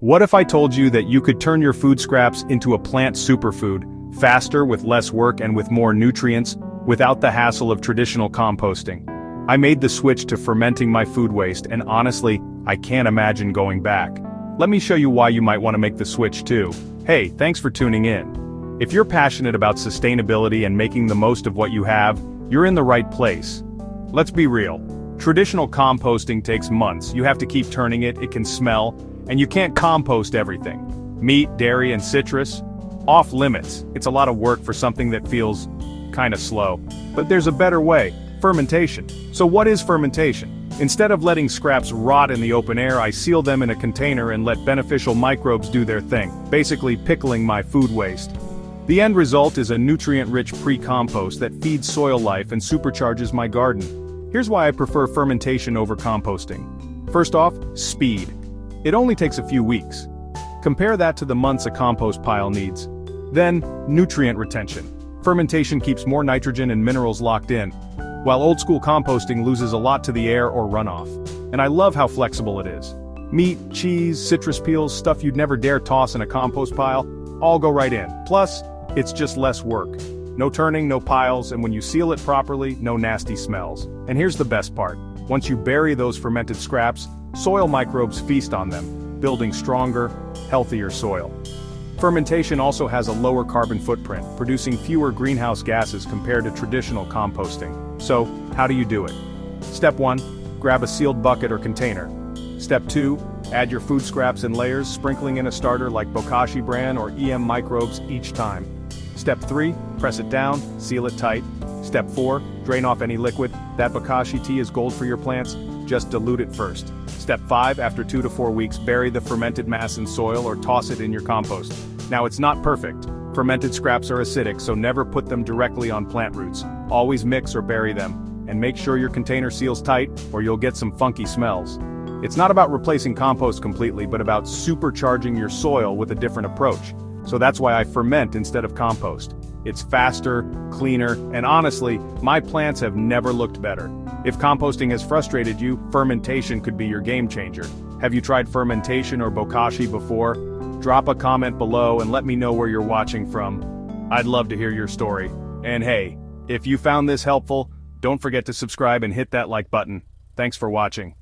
What if I told you that you could turn your food scraps into a plant superfood, faster, with less work and with more nutrients, without the hassle of traditional composting? I made the switch to fermenting my food waste, and honestly, I can't imagine going back. Let me show you why you might want to make the switch too. Hey, thanks for tuning in. If you're passionate about sustainability and making the most of what you have, you're in the right place. Let's be real. Traditional composting takes months. You have to keep turning it, it can smell, and you can't compost everything. Meat, dairy, and citrus? Off limits. It's a lot of work for something that feels kinda slow. But there's a better way: fermentation. So what is fermentation? Instead of letting scraps rot in the open air, I seal them in a container and let beneficial microbes do their thing, basically pickling my food waste. The end result is a nutrient-rich pre-compost that feeds soil life and supercharges my garden. Here's why I prefer fermentation over composting. First off, speed. It only takes a few weeks. Compare that to the months a compost pile needs. Then, nutrient retention. Fermentation keeps more nitrogen and minerals locked in, while old-school composting loses a lot to the air or runoff. And I love how flexible it is. Meat, cheese, citrus peels, stuff you'd never dare toss in a compost pile, all go right in. Plus, it's just less work. No turning, no piles, and when you seal it properly, no nasty smells. And here's the best part. Once you bury those fermented scraps, soil microbes feast on them, building stronger, healthier soil. Fermentation also has a lower carbon footprint, producing fewer greenhouse gases compared to traditional composting. So, how do you do it? Step 1. Grab a sealed bucket or container. Step 2. Add your food scraps in layers, sprinkling in a starter like Bokashi brand or EM microbes each time. Step 3. Press it down, seal it tight. Step 4. Drain off any liquid. That bokashi tea is gold for your plants. Just dilute it first. Step 5. After 2 to 4 weeks, bury the fermented mass in soil or toss it in your compost. Now, it's not perfect. Fermented scraps are acidic, so never put them directly on plant roots. Always mix or bury them. And make sure your container seals tight, or you'll get some funky smells. It's not about replacing compost completely, but about supercharging your soil with a different approach. So that's why I ferment instead of compost. It's faster, cleaner, and honestly, my plants have never looked better. If composting has frustrated you, fermentation could be your game changer. Have you tried fermentation or bokashi before? Drop a comment below and let me know where you're watching from. I'd love to hear your story. And hey, if you found this helpful, don't forget to subscribe and hit that like button. Thanks for watching.